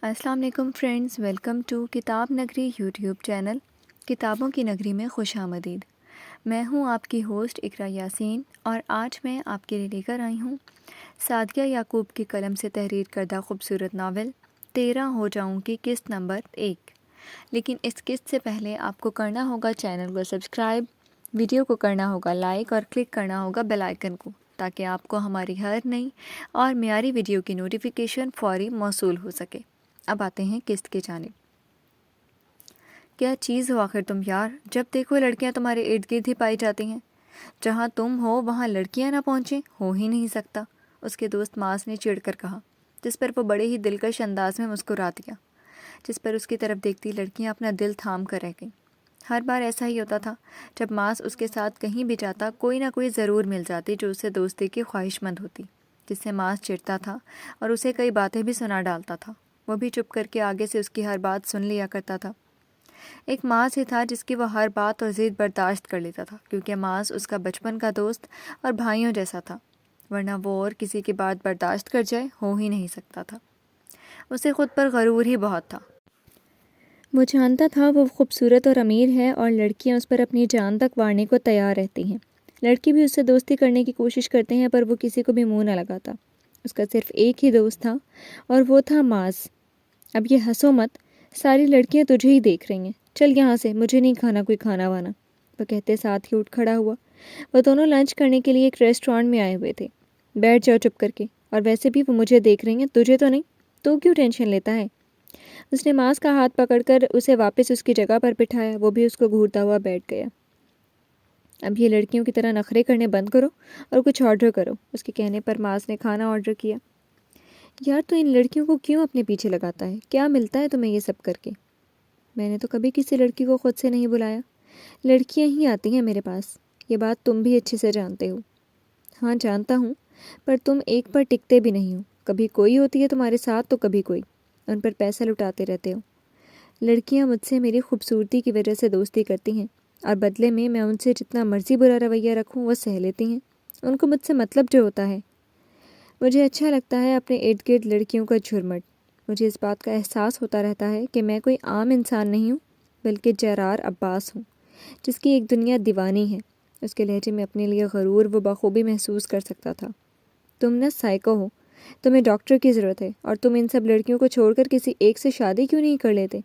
السلام علیکم friends, welcome to کتاب نگری یوٹیوب چینل کتابوں کی نگری میں خوش آمدید۔ میں ہوں آپ کی ہوسٹ اقرا یاسین، اور آج میں آپ کے لیے لے کر آئی ہوں سعدیہ یعقوب کی قلم سے تحریر کردہ خوبصورت ناول 13 ہو جاؤں کی قسط نمبر 1۔ لیکن اس قسط سے پہلے آپ کو کرنا ہوگا چینل کو سبسکرائب، ویڈیو کو کرنا ہوگا لائک اور کلک کرنا ہوگا بیل آئیکن کو، تاکہ آپ کو ہماری ہر نئی اور معیاری ویڈیو کی نوٹیفیکیشن فوری موصول ہو سکے۔ اب آتے ہیں قسط کی جانب۔ کیا چیز ہو آخر تم یار، جب دیکھو لڑکیاں تمہارے ارد گرد ہی پائی جاتی ہیں۔ جہاں تم ہو وہاں لڑکیاں نہ پہنچیں، ہو ہی نہیں سکتا، اس کے دوست معاذ نے چڑھ کر کہا، جس پر وہ بڑے ہی دلکش انداز میں مسکرا دیا، جس پر اس کی طرف دیکھتی لڑکیاں اپنا دل تھام کر رہ گئیں۔ ہر بار ایسا ہی ہوتا تھا، جب معاذ اس کے ساتھ کہیں بھی جاتا کوئی نہ کوئی ضرور مل جاتی جو اسے دوستی کی خواہش مند ہوتی، جس سے معاذ چڑھتا تھا اور اسے کئی باتیں بھی سنا ڈالتا تھا۔ وہ بھی چپ کر کے آگے سے اس کی ہر بات سن لیا کرتا تھا۔ ایک معاذ ہی تھا جس کی وہ ہر بات اور ضد برداشت کر لیتا تھا، کیونکہ معاذ اس کا بچپن کا دوست اور بھائیوں جیسا تھا، ورنہ وہ اور کسی کی بات برداشت کر جائے ہو ہی نہیں سکتا تھا۔ اسے خود پر غرور ہی بہت تھا۔ وہ جانتا تھا وہ خوبصورت اور امیر ہے، اور لڑکیاں اس پر اپنی جان تک وارنے کو تیار رہتی ہیں۔ لڑکی بھی اس سے دوستی کرنے کی کوشش کرتے ہیں، پر وہ کسی کو بھی منہ نہ لگاتا۔ اس کا صرف ایک ہی دوست تھا، اور وہ تھا معاذ۔ اب یہ ہنسو مت، ساری لڑکیاں تجھے ہی دیکھ رہی ہیں، چل یہاں سے، مجھے نہیں کھانا کوئی کھانا وانا، وہ کہتے ساتھ ہی اٹھ کھڑا ہوا۔ وہ دونوں لنچ کرنے کے لیے ایک ریسٹورانٹ میں آئے ہوئے تھے۔ بیٹھ جاؤ چپ کر کے، اور ویسے بھی وہ مجھے دیکھ رہی ہیں، تجھے تو نہیں، تو کیوں ٹینشن لیتا ہے؟ اس نے معاذ کا ہاتھ پکڑ کر اسے واپس اس کی جگہ پر بٹھایا، وہ بھی اس کو گھورتا ہوا بیٹھ گیا۔ اب یہ لڑکیوں کی طرح نخرے کرنے بند کرو اور کچھ آرڈر کرو، اس کے کہنے پر معاذ نے کھانا آرڈر کیا۔ یار تو ان لڑکیوں کو کیوں اپنے پیچھے لگاتا ہے؟ کیا ملتا ہے تمہیں یہ سب کر کے؟ میں نے تو کبھی کسی لڑکی کو خود سے نہیں بلایا، لڑکیاں ہی آتی ہیں میرے پاس، یہ بات تم بھی اچھے سے جانتے ہو۔ ہاں جانتا ہوں، پر تم ایک پر ٹکتے بھی نہیں ہو، کبھی کوئی ہوتی ہے تمہارے ساتھ تو کبھی کوئی، ان پر پیسہ لٹاتے رہتے ہو۔ لڑکیاں مجھ سے میری خوبصورتی کی وجہ سے دوستی کرتی ہیں، اور بدلے میں ان سے جتنا مرضی برا رویہ رکھوں وہ سہ لیتی ہیں۔ ان کو مجھ سے مطلب جو ہوتا ہے۔ مجھے اچھا لگتا ہے اپنے ارد گرد لڑکیوں کا جھرمٹ۔ مجھے اس بات کا احساس ہوتا رہتا ہے کہ میں کوئی عام انسان نہیں ہوں، بلکہ جرار عباس ہوں، جس کی ایک دنیا دیوانی ہے۔ اس کے لہجے میں اپنے لیے غرور وہ بخوبی محسوس کر سکتا تھا۔ تم نہ سائیکو ہو، تمہیں ڈاکٹر کی ضرورت ہے، اور تم ان سب لڑکیوں کو چھوڑ کر کسی ایک سے شادی کیوں نہیں کر لیتے؟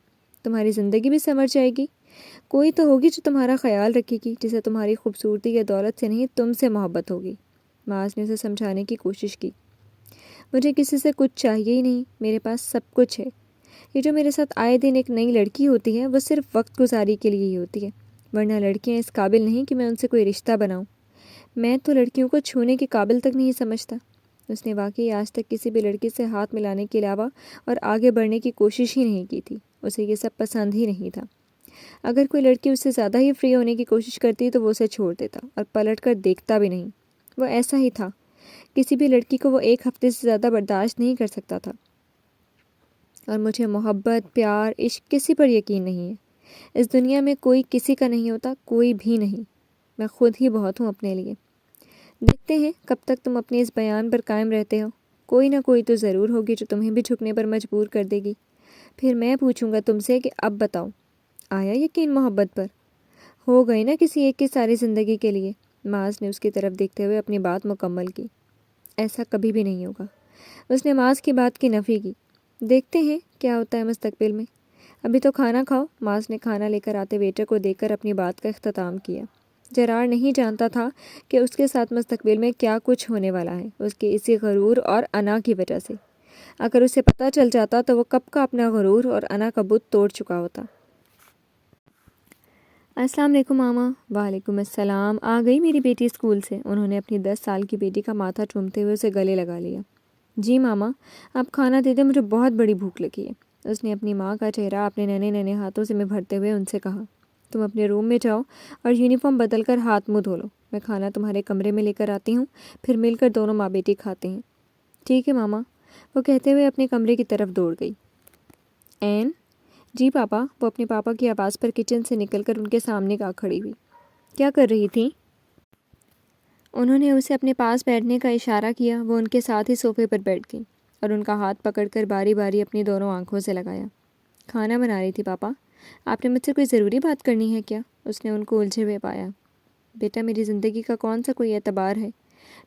تمہاری زندگی بھی سنور جائے گی، کوئی تو ہوگی جو تمہارا خیال رکھے گی، جسے تمہاری خوبصورتی یا دولت سے نہیں تم سے محبت ہوگی۔ معاذ نے اسے سمجھانے کی کوشش کی۔ مجھے کسی سے کچھ چاہیے ہی نہیں، میرے پاس سب کچھ ہے۔ یہ جو میرے ساتھ آئے دن ایک نئی لڑکی ہوتی ہے وہ صرف وقت گزاری کے لیے ہی ہوتی ہے، ورنہ لڑکیاں اس قابل نہیں کہ میں ان سے کوئی رشتہ بناؤں۔ میں تو لڑکیوں کو چھونے کے قابل تک نہیں سمجھتا۔ اس نے واقعی آج تک کسی بھی لڑکی سے ہاتھ ملانے کے علاوہ اور آگے بڑھنے کی کوشش ہی نہیں کی تھی۔ اسے یہ سب پسند ہی نہیں تھا۔ اگر کوئی لڑکی اس سے زیادہ ہی فری ہونے کی کوشش کرتی تو وہ اسے چھوڑ دیتا اور پلٹ کر دیکھتا بھی نہیں۔ وہ ایسا ہی تھا، کسی بھی لڑکی کو وہ ایک ہفتے سے زیادہ برداشت نہیں کر سکتا تھا۔ اور مجھے محبت، پیار، عشق کسی پر یقین نہیں ہے۔ اس دنیا میں کوئی کسی کا نہیں ہوتا، کوئی بھی نہیں۔ میں خود ہی بہت ہوں اپنے لیے۔ دیکھتے ہیں کب تک تم اپنے اس بیان پر قائم رہتے ہو۔ کوئی نہ کوئی تو ضرور ہوگی جو تمہیں بھی جھکنے پر مجبور کر دے گی۔ پھر میں پوچھوں گا تم سے کہ اب بتاؤ، آیا یقین محبت پر؟ ہو گئی نا کسی ایک کی ساری زندگی کے لیے؟ معاذ نے اس کی طرف دیکھتے ہوئے اپنی بات مکمل کی۔ ایسا کبھی بھی نہیں ہوگا، اس نے معاذ کی بات کی نفی کی۔ دیکھتے ہیں کیا ہوتا ہے مستقبل میں، ابھی تو کھانا کھاؤ۔ معاذ نے کھانا لے کر آتے ویٹر کو دیکھ کر اپنی بات کا اختتام کیا۔ جرار نہیں جانتا تھا کہ اس کے ساتھ مستقبل میں کیا کچھ ہونے والا ہے، اس کے اسی غرور اور انا کی وجہ سے۔ اگر اسے پتہ چل جاتا تو وہ کب کا اپنا غرور اور انا کا بت توڑ چکا ہوتا۔ السلام علیکم ماما۔ وعلیکم السلام۔ آ گئی میری بیٹی اسکول سے؟ انہوں نے اپنی 10 سال کی بیٹی کا ماتھا چومتے ہوئے اسے گلے لگا لیا۔ جی ماما، آپ کھانا دے دیں، مجھے بہت بڑی بھوک لگی ہے۔ اس نے اپنی ماں کا چہرہ اپنے ننھے ننھے ہاتھوں سے بھرتے ہوئے ان سے کہا۔ تم اپنے روم میں جاؤ اور یونیفارم بدل کر ہاتھ منہ دھو لو، میں کھانا تمہارے کمرے میں لے کر آتی ہوں، پھر مل کر دونوں ماں بیٹی کھاتے ہیں۔ ٹھیک ہے ماما، وہ کہتے ہوئے اپنے کمرے کی طرف دوڑ گئی۔ این؟ جی پاپا، وہ اپنے پاپا کی آواز پر کچن سے نکل کر ان کے سامنے آ کھڑی ہوئی۔ کیا کر رہی تھی؟ انہوں نے اسے اپنے پاس بیٹھنے کا اشارہ کیا۔ وہ ان کے ساتھ ہی صوفے پر بیٹھ گئی۔ اور ان کا ہاتھ پکڑ کر باری باری اپنی دونوں آنکھوں سے لگایا۔ کھانا بنا رہی تھی پاپا، آپ نے مجھ سے کوئی ضروری بات کرنی ہے کیا؟ اس نے ان کو الجھے ہوئے پایا۔ بیٹا میری زندگی کا کون سا کوئی اعتبار ہے؟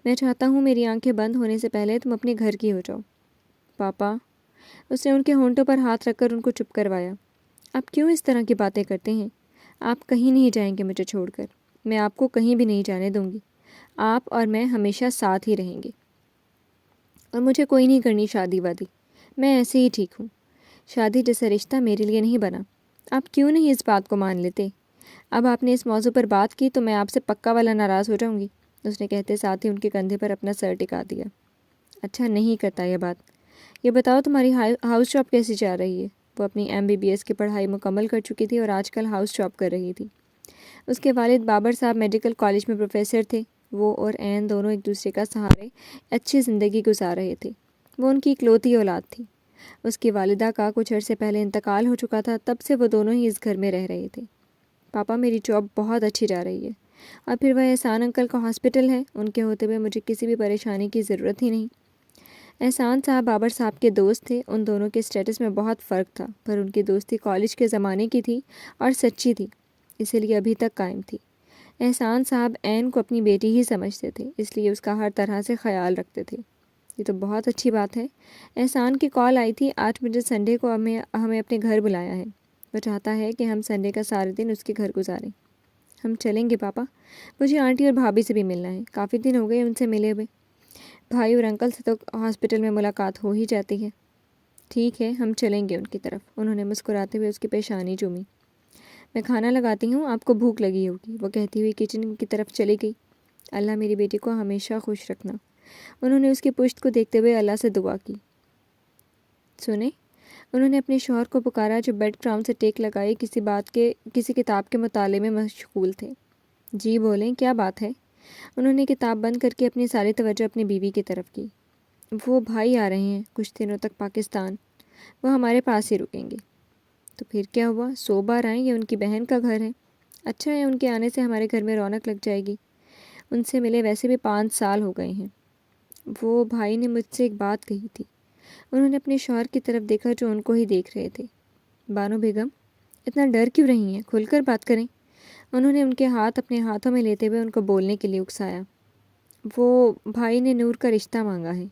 میں چاہتا ہوں میری آنکھیں بند ہونے سے پہلے تم اپنے گھر کی ہو جاؤ۔ پاپا، اس نے ان کے ہونٹوں پر ہاتھ رکھ کر ان کو چپ کروایا۔ آپ کیوں اس طرح کی باتیں کرتے ہیں؟ آپ کہیں نہیں جائیں گے مجھے چھوڑ کر، میں آپ کو کہیں بھی نہیں جانے دوں گی۔ آپ اور میں ہمیشہ ساتھ ہی رہیں گے، اور مجھے کوئی نہیں کرنی شادی وادی، میں ایسے ہی ٹھیک ہوں۔ شادی جیسا رشتہ میرے لیے نہیں بنا۔ آپ کیوں نہیں اس بات کو مان لیتے؟ اب آپ نے اس موضوع پر بات کی تو میں آپ سے پکا والا ناراض ہو جاؤں گی، اس نے کہتے ساتھ ہی ان کے کندھے پر اپنا سر ٹکا دیا۔ اچھا نہیں کرتا یہ بات۔ یہ بتاؤ تمہاری ہاؤس جاب کیسی چل رہی ہے؟ وہ اپنی MBBS کی پڑھائی مکمل کر چکی تھی اور آج کل ہاؤس جاب کر رہی تھی۔ اس کے والد بابر صاحب میڈیکل کالج میں پروفیسر تھے۔ وہ اور عین دونوں ایک دوسرے کا سہارے اچھی زندگی گزار رہے تھے۔ وہ ان کی اکلوتی اولاد تھی۔ اس کی والدہ کا کچھ عرصے پہلے انتقال ہو چکا تھا، تب سے وہ دونوں ہی اس گھر میں رہ رہے تھے۔ پاپا میری جاب بہت اچھی جا رہی ہے، اور پھر وہ احسان انکل کا ہاسپٹل ہے، ان کے ہوتے ہوئے مجھے کسی بھی پریشانی کی ضرورت ہی نہیں۔ احسان صاحب بابر صاحب کے دوست تھے۔ ان دونوں کے اسٹیٹس میں بہت فرق تھا، پر ان کی دوستی کالج کے زمانے کی تھی اور سچی تھی، اسی لیے ابھی تک قائم تھی۔ احسان صاحب عین کو اپنی بیٹی ہی سمجھتے تھے، اس لیے اس کا ہر طرح سے خیال رکھتے تھے۔ یہ تو بہت اچھی بات ہے۔ احسان کی کال آئی تھی، آج مجھے سنڈے کو ہمیں اپنے گھر بلایا ہے۔ وہ چاہتا ہے کہ ہم سنڈے کا سارے دن اس کے گھر گزاریں۔ ہم چلیں گے پاپا، مجھے آنٹی اور بھابھی سے بھی ملنا ہے، کافی دن ہو گئے ان سے ملے ہوئے۔ بھائی اور انکل سے تو ہاسپٹل میں ملاقات ہو ہی جاتی ہے۔ ٹھیک ہے، ہم چلیں گے ان کی طرف۔ انہوں نے مسکراتے ہوئے اس کی پیشانی چومی۔ میں کھانا لگاتی ہوں، آپ کو بھوک لگی ہوگی، وہ کہتی ہوئی کچن کی طرف چلی گئی۔ اللہ میری بیٹی کو ہمیشہ خوش رکھنا۔ انہوں نے اس کی پشت کو دیکھتے ہوئے اللہ سے دعا کی۔ سنیں، انہوں نے اپنے شوہر کو پکارا جو بیڈ کراؤن سے ٹیک لگائے کسی کتاب کے مطالعے میں مشغول تھے۔ جی بولیں، کیا بات ہے؟ انہوں نے کتاب بند کر کے اپنی ساری توجہ اپنی بیوی کی طرف کی۔ وہ بھائی آ رہے ہیں کچھ دنوں تک پاکستان، وہ ہمارے پاس ہی رکیں گے۔ تو پھر کیا ہوا؟ 100 بار آئیں، یہ ان کی بہن کا گھر ہے۔ اچھا ہے، ان کے آنے سے ہمارے گھر میں رونق لگ جائے گی۔ ان سے ملے ویسے بھی 5 سال ہو گئے ہیں۔ وہ بھائی نے مجھ سے ایک بات کہی تھی۔ انہوں نے اپنے شوہر کی طرف دیکھا جو ان کو ہی دیکھ رہے تھے۔ بانو بیگم، اتنا ڈر کیوں رہی ہیں؟ کھل کر بات کریں۔ انہوں نے ان کے ہاتھ اپنے ہاتھوں میں لیتے ہوئے ان کو بولنے کے لیے اکسایا۔ وہ بھائی نے نور کا رشتہ مانگا ہے،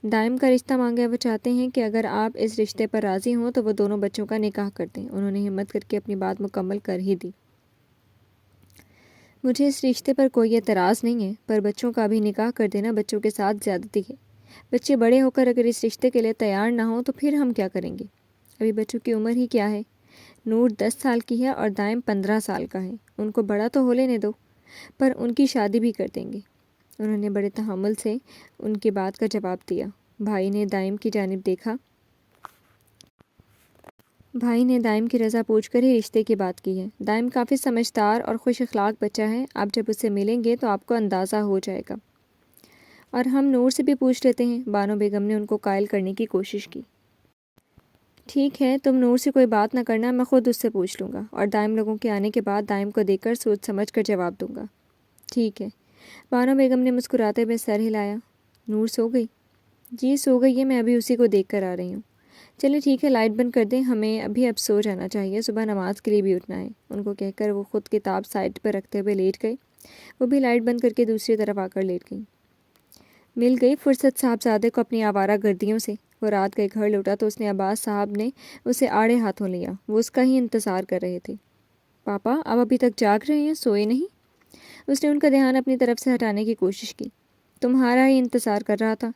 دائم کا رشتہ مانگا ہے۔ وہ چاہتے ہیں کہ اگر آپ اس رشتے پر راضی ہوں تو وہ دونوں بچوں کا نکاح کر دیں۔ انہوں نے ہمت کر کے اپنی بات مکمل کر ہی دی۔ مجھے اس رشتے پر کوئی اعتراض نہیں ہے، پر بچوں کا بھی نکاح کر دینا بچوں کے ساتھ زیادتی ہے۔ بچے بڑے ہو کر اگر اس رشتے کے لیے تیار نہ ہوں تو پھر ہم کیا کریں گے؟ ابھی بچوں کی عمر ہی کیا ہے؟ نور 10 سال کی ہے اور دائم 15 سال کا ہے۔ ان کو بڑا تو ہو لینے دو، پر ان کی شادی بھی کر دیں گے۔ انہوں نے بڑے تحمل سے ان کی بات کا جواب دیا۔ بھائی نے دائم کی جانب دیکھا۔ بھائی نے دائم کی رضا پوچھ کر ہی رشتے کی بات کی ہے۔ دائم کافی سمجھدار اور خوش اخلاق بچہ ہے، آپ جب اس سے ملیں گے تو آپ کو اندازہ ہو جائے گا۔ اور ہم نور سے بھی پوچھ لیتے ہیں، بانو بیگم نے ان کو قائل کرنے کی کوشش کی۔ ٹھیک ہے، تم نور سے کوئی بات نہ کرنا، میں خود اس سے پوچھ لوں گا، اور دائم لوگوں کے آنے کے بعد دائم کو دیکھ کر سوچ سمجھ کر جواب دوں گا۔ ٹھیک ہے، بانو بیگم نے مسکراتے ہوئے سر ہلایا۔ نور سو گئی؟ جی سو گئی ہے، میں ابھی اسی کو دیکھ کر آ رہی ہوں۔ چلے ٹھیک ہے، لائٹ بند کر دیں، ہمیں ابھی اب سو جانا چاہیے، صبح نماز کے لیے بھی اٹھنا ہے۔ ان کو کہہ کر وہ خود کتاب سائڈ پر رکھتے ہوئے لیٹ گئے۔ وہ بھی لائٹ بند کر کے دوسری طرف آ کر لیٹ گئیں۔ مل گئی فرصت صاحبزادے کو اپنی آوارہ گردیوں سے۔ وہ رات گئے گھر لوٹا تو اس نے عباس صاحب نے اسے آڑے ہاتھوں لیا۔ وہ اس کا ہی انتظار کر رہے تھے۔ پاپا، آپ ابھی تک جاگ رہے ہیں، سوئے نہیں؟ اس نے ان کا دھیان اپنی طرف سے ہٹانے کی کوشش کی۔ تمہارا ہی انتظار کر رہا تھا۔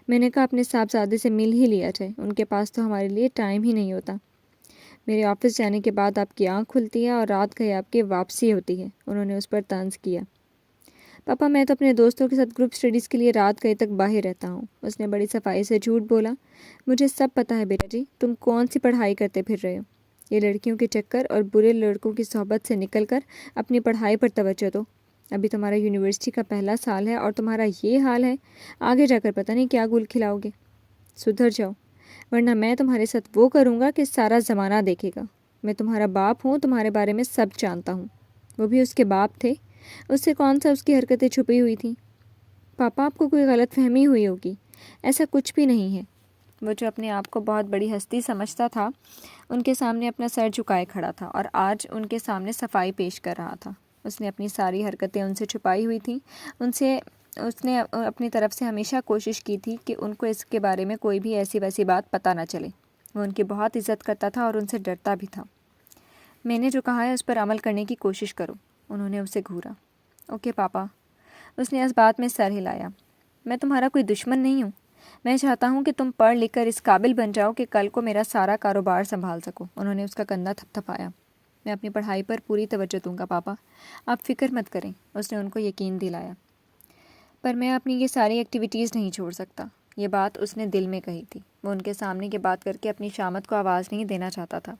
میں نے کہا اپنے صاحبزادے سے مل ہی لیا جائے، ان کے پاس تو ہمارے لیے ٹائم ہی نہیں ہوتا۔ میرے آفس جانے کے بعد آپ کی آنکھ کھلتی ہے اور رات گئے آپ کی واپسی ہوتی ہے۔ انہوں نے اس پر طنز کیا۔ پاپا، میں تو اپنے دوستوں کے ساتھ گروپ اسٹڈیز کے لیے رات گئے تک باہر رہتا ہوں۔ اس نے بڑی صفائی سے جھوٹ بولا۔ مجھے سب پتہ ہے بیٹا جی، تم کون سی پڑھائی کرتے پھر رہے ہو۔ یہ لڑکیوں کے چکر اور برے لڑکوں کی صحبت سے نکل کر اپنی پڑھائی پر توجہ دو۔ ابھی تمہارا یونیورسٹی کا پہلا سال ہے اور تمہارا یہ حال ہے، آگے جا کر پتہ نہیں کیا گول کھلاؤ گے۔ سدھر جاؤ، ورنہ میں تمہارے ساتھ وہ کروں گا کہ سارا زمانہ دیکھے گا۔ میں تمہارا باپ ہوں، تمہارے بارے میں سب جانتا ہوں۔ وہ بھی اس کے باپ تھے، اس سے کون سا اس کی حرکتیں چھپی ہوئی تھیں؟ پاپا، آپ کو کوئی غلط فہمی ہوئی ہوگی، ایسا کچھ بھی نہیں ہے۔ وہ جو اپنے آپ کو بہت بڑی ہستی سمجھتا تھا ان کے سامنے اپنا سر جھکائے کھڑا تھا اور آج ان کے سامنے صفائی پیش کر رہا تھا۔ اس نے اپنی ساری حرکتیں ان سے چھپائی ہوئی تھیں۔ اس نے اپنی طرف سے ہمیشہ کوشش کی تھی کہ ان کو اس کے بارے میں کوئی بھی ایسی ویسی بات پتہ نہ چلے۔ وہ ان کی بہت عزت کرتا تھا اور ان سے ڈرتا بھی تھا۔ میں نے جو کہا ہے اس پر عمل کرنے کی کوشش کرو، انہوں نے اسے گھورا۔ اوکے پاپا، اس نے اس بات میں سر ہلایا۔ میں تمہارا کوئی دشمن نہیں ہوں، میں چاہتا ہوں کہ تم پڑھ لکھ کر اس قابل بن جاؤ کہ کل کو میرا سارا کاروبار سنبھال سکو۔ انہوں نے اس کا کندھا تھپ تھپایا۔ میں اپنی پڑھائی پر پوری توجہ دوں گا پاپا، آپ فکر مت کریں، اس نے ان کو یقین دلایا۔ پر میں اپنی یہ ساری ایکٹیویٹیز نہیں چھوڑ سکتا۔ یہ بات اس نے دل میں کہی تھی۔ وہ ان کے سامنے یہ بات کر کے اپنی شامت کو آواز نہیں دینا چاہتا تھا۔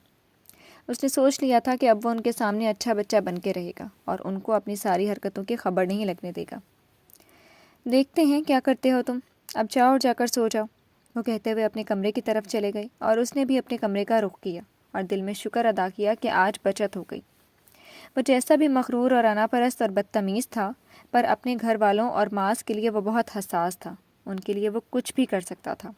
اس نے سوچ لیا تھا کہ اب وہ ان کے سامنے اچھا بچہ بن کے رہے گا اور ان کو اپنی ساری حرکتوں کی خبر نہیں لگنے دے گا۔ دیکھتے ہیں کیا کرتے ہو تم، اب جاؤ اور جا کر سو جاؤ، وہ کہتے ہوئے اپنے کمرے کی طرف چلے گئے اور اس نے بھی اپنے کمرے کا رخ کیا اور دل میں شکر ادا کیا کہ آج بچت ہو گئی۔ وہ جیسا بھی مغرور اور انا پرست اور بدتمیز تھا، پر اپنے گھر والوں اور ماس کے لیے وہ بہت حساس تھا۔ ان کے لیے وہ کچھ بھی کر سکتا تھا۔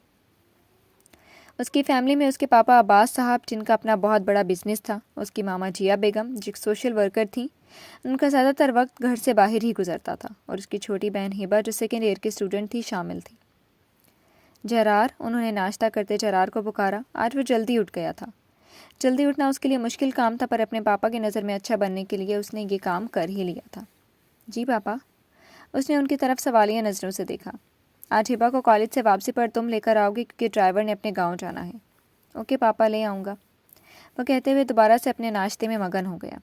اس کی فیملی میں اس کے پاپا عباس صاحب، جن کا اپنا بہت بڑا بزنس تھا، اس کی ماما جیا بیگم جو سوشل ورکر تھیں، ان کا زیادہ تر وقت گھر سے باہر ہی گزرتا تھا، اور اس کی چھوٹی بہن ہبہ جو سیکنڈ ایئر کی اسٹوڈنٹ تھی شامل تھی۔ جرار، انہوں نے ناشتہ کرتے جرار کو پکارا۔ آج وہ جلدی اٹھ گیا تھا۔ جلدی اٹھنا اس کے لیے مشکل کام تھا، پر اپنے پاپا کی نظر میں اچھا بننے کے لیے اس نے یہ کام کر ہی لیا تھا۔ جی پاپا، اس نے ان کی طرف سوالیہ نظروں سے دیکھا۔ آج ہبہ کو کالج سے واپسی پر تم لے کر آؤ گے کیونکہ ڈرائیور نے اپنے گاؤں جانا ہے۔ اوکے پاپا، لے آؤں گا، وہ کہتے ہوئے دوبارہ سے اپنے ناشتے میں مگن ہو گیا۔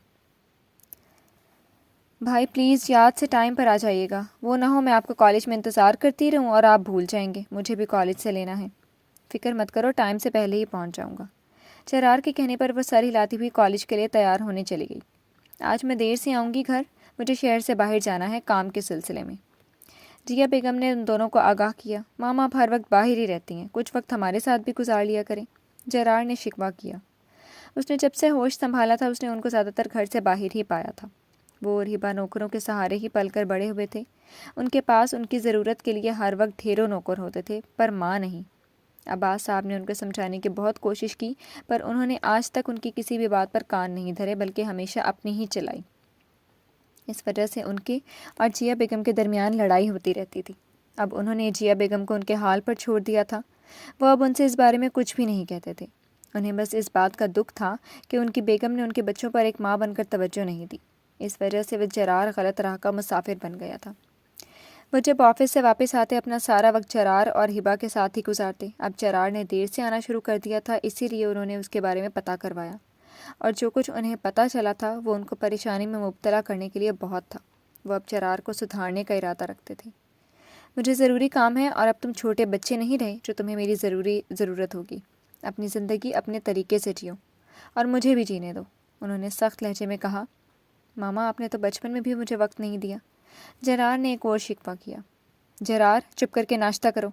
بھائی پلیز یاد سے ٹائم پر آ جائیے گا، وہ نہ ہو میں آپ کو کالج میں انتظار کرتی رہوں اور آپ بھول جائیں گے، مجھے بھی کالج سے لینا ہے۔ فکر مت کرو، ٹائم سے پہلے ہی پہنچ جاؤں گا۔ جرار کے کہنے پر وہ سر ہلاتی ہوئی کالج کے لیے تیار ہونے چلی گئی۔ آج میں دیر سے آؤں گی گھر، مجھے شہر سے باہر جانا ہے کام کے سلسلے میں۔ جیا بیگم نے ان دونوں کو آگاہ کیا۔ ماما آپ ہر وقت باہر ہی رہتی ہیں، کچھ وقت ہمارے ساتھ بھی گزار لیا کریں، جرار نے شکوہ کیا۔ اس نے جب سے ہوش سنبھالا تھا اس نے ان کو زیادہ تر گھر سے باہر ہی پایا تھا۔ وہ اور ہبہ نوکروں کے سہارے ہی پل کر بڑے ہوئے تھے۔ ان کے پاس ان کی ضرورت کے لیے ہر وقت ڈھیروں نوکر ہوتے تھے، پر ماں نہیں۔ عباس صاحب نے ان کو سمجھانے کی بہت کوشش کی، پر انہوں نے آج تک ان کی کسی بھی بات پر کان نہیں دھرے، بلکہ ہمیشہ اپنی ہی چلائی۔ اس وجہ سے ان کے اور جیا بیگم کے درمیان لڑائی ہوتی رہتی تھی۔ اب انہوں نے جیا بیگم کو ان کے حال پر چھوڑ دیا تھا۔ وہ اب ان سے اس بارے میں کچھ بھی نہیں کہتے تھے۔ انہیں بس اس بات کا دکھ تھا کہ ان کی بیگم نے ان کے بچوں پر ایک ماں بن کر توجہ نہیں دی۔ اس وجہ سے وہ جرار غلط راہ کا مسافر بن گیا تھا۔ وہ جب آفس سے واپس آتے اپنا سارا وقت جرار اور ہبہ کے ساتھ ہی گزارتے۔ اب جرار نے دیر سے آنا شروع کر دیا تھا، اسی لیے انہوں نے اس کے بارے میں پتہ کروایا، اور جو کچھ انہیں پتہ چلا تھا وہ ان کو پریشانی میں مبتلا کرنے کے لیے بہت تھا۔ وہ اب جرار کو سدھارنے کا ارادہ رکھتے تھے۔ مجھے ضروری کام ہے اور اب تم چھوٹے بچے نہیں رہے جو تمہیں میری ضرورت ہوگی۔ اپنی زندگی اپنے طریقے سے جیو اور مجھے بھی جینے دو، انہوں نے سخت لہجے میں کہا۔ ماما آپ نے تو بچپن میں بھی مجھے وقت نہیں دیا، جرار نے ایک اور شکوہ کیا۔ جرار چپ کر کے ناشتہ کرو،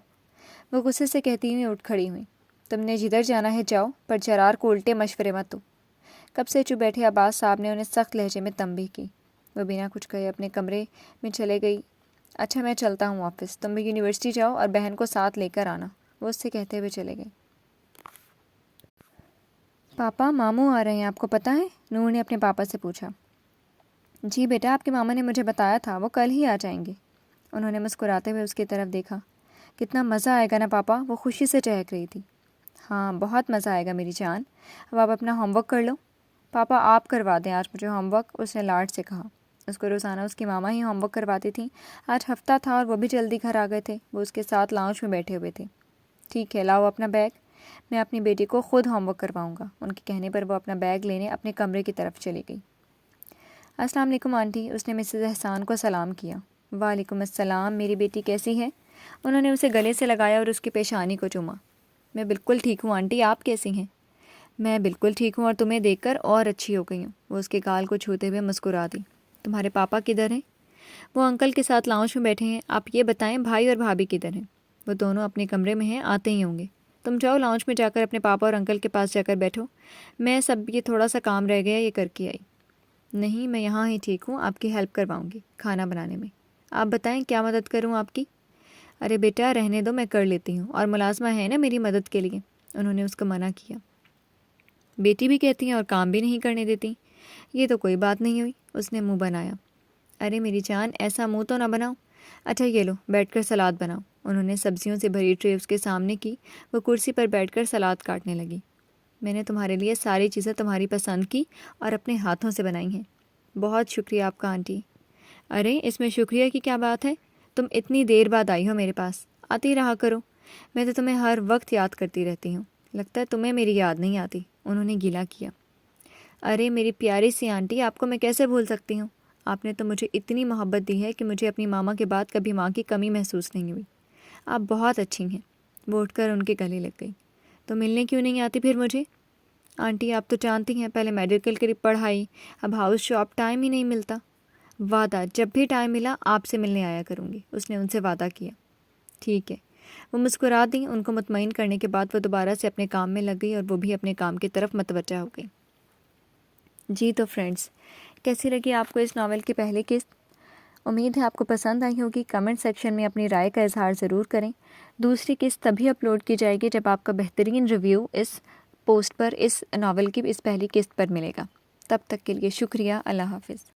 وہ غصے سے کہتی ہوئی اٹھ کھڑی ہوئی۔ تم نے جدھر جانا ہے جاؤ، پر جرار کو الٹے مشورے مت دو۔ کب سے چپ بیٹھے عباس صاحب نے انہیں سخت لہجے میں تنبیہ کی۔ وہ بنا کچھ کہے اپنے کمرے میں چلے گئی۔ اچھا میں چلتا ہوں آفس، تم بھی یونیورسٹی جاؤ اور بہن کو ساتھ لے کر آنا، وہ اس سے کہتے ہوئے چلے گئے۔ پاپا ماموں آ رہے ہیں، آپ کو پتہ ہے؟ نور نے اپنے پاپا سے پوچھا۔ جی بیٹا، آپ کے ماما نے مجھے بتایا تھا، وہ کل ہی آ جائیں گے۔ انہوں نے مسکراتے ہوئے اس کی طرف دیکھا۔ کتنا مزہ آئے گا نا پاپا، وہ خوشی سے چہک رہی تھی۔ ہاں بہت مزہ آئے گا میری جان، اب آپ اپنا ہوم ورک کر لو۔ پاپا آپ کروا دیں آج مجھے ہوم ورک، اس نے لاڈ سے کہا۔ اس کو روزانہ اس کی ماما ہی ہوم ورک کرواتی تھیں۔ آج ہفتہ تھا اور وہ بھی جلدی گھر آ گئے تھے۔ وہ اس کے ساتھ لاؤنج میں بیٹھے ہوئے تھے۔ ٹھیک ہے، لاؤ اپنا بیگ، میں اپنی بیٹی کو خود ہوم ورک کرواؤں گا۔ ان کے کہنے پر وہ اپنا بیگ لینے اپنے کمرے کی طرف چلی گئی۔ السلام علیکم آنٹی، اس نے مسز احسان کو سلام کیا۔ وعلیکم السلام، میری بیٹی کیسی ہے؟ انہوں نے اسے گلے سے لگایا اور اس کی پیشانی کو چوما۔ میں بالکل ٹھیک ہوں آنٹی، آپ کیسی ہیں؟ میں بالکل ٹھیک ہوں اور تمہیں دیکھ کر اور اچھی ہو گئی ہوں، وہ اس کے گال کو چھوتے ہوئے مسکرا دی۔ تمہارے پاپا کدھر ہیں؟ وہ انکل کے ساتھ لاؤنج میں بیٹھے ہیں، آپ یہ بتائیں بھائی اور بھابھی کدھر ہیں؟ وہ دونوں اپنے کمرے میں ہیں، آتے ہی ہوں گے۔ تم جاؤ لاؤنج میں جا کر اپنے پاپا اور انکل کے پاس جا کر بیٹھو، میں سب یہ تھوڑا سا کام رہ گیا یہ کر کے آئی۔ نہیں میں یہاں ہی ٹھیک ہوں، آپ کی ہیلپ کرواؤں گی کھانا بنانے میں۔ آپ بتائیں کیا مدد کروں آپ کی؟ ارے بیٹا رہنے دو، میں کر لیتی ہوں، اور ملازمہ ہے نا میری مدد کے لیے۔ انہوں نے اس کو منع کیا۔ بیٹی بھی کہتی ہیں اور کام بھی نہیں کرنے دیتی، یہ تو کوئی بات نہیں ہوئی۔ اس نے منہ بنایا۔ ارے میری جان ایسا منہ تو نہ بناؤ۔ اچھا یہ لو بیٹھ کر سلاد بناؤ۔ انہوں نے سبزیوں سے بھری ٹرے اس کے سامنے کی۔ وہ کرسی پر بیٹھ کر سلاد کاٹنے لگی۔ میں نے تمہارے لیے ساری چیزیں تمہاری پسند کی اور اپنے ہاتھوں سے بنائی ہیں۔ بہت شکریہ آپ کا آنٹی۔ ارے اس میں شکریہ کی کیا بات ہے؟ تم اتنی دیر بعد آئی ہو میرے پاس، آتی رہا کرو، میں تو تمہیں ہر وقت یاد کرتی رہتی ہوں، لگتا ہے تمہیں میری یاد نہیں آتی۔ انہوں نے گیلا کیا۔ ارے میری پیاری سی آنٹی، آپ کو میں کیسے بھول سکتی ہوں؟ آپ نے تو مجھے اتنی محبت دی ہے کہ مجھے اپنی ماما کے بعد کبھی ماں کی کمی محسوس نہیں ہوئی۔ آپ بہت اچھی ہیں۔ وہ اٹھ کر ان کے گلے لگ گئی۔ تو ملنے کیوں نہیں آتی پھر مجھے؟ آنٹی آپ تو جانتی ہیں، پہلے میڈیکل کی پڑھائی، اب ہاؤس جاب، ٹائم ہی نہیں ملتا۔ وعدہ، جب بھی ٹائم ملا آپ سے ملنے آیا کروں گی، اس نے ان سے وعدہ کیا۔ ٹھیک ہے۔ وہ مسکرا دیں۔ ان کو مطمئن کرنے کے بعد وہ دوبارہ سے اپنے کام میں لگ گئی اور وہ بھی اپنے کام کی طرف متوجہ ہو گئی۔ جی تو فرینڈس، کیسی لگی آپ کو اس ناول کی پہلی قسط؟ امید ہے آپ کو پسند آئی ہوگی۔ کمنٹ سیکشن میں اپنی رائے کا اظہار ضرور کریں۔ دوسری قسط تبھی اپلوڈ کی جائے گی جب آپ کا بہترین ریویو اس پوسٹ پر، اس ناول کی اس پہلی قسط پر ملے گا۔ تب تک کے لیے شکریہ۔ اللہ حافظ۔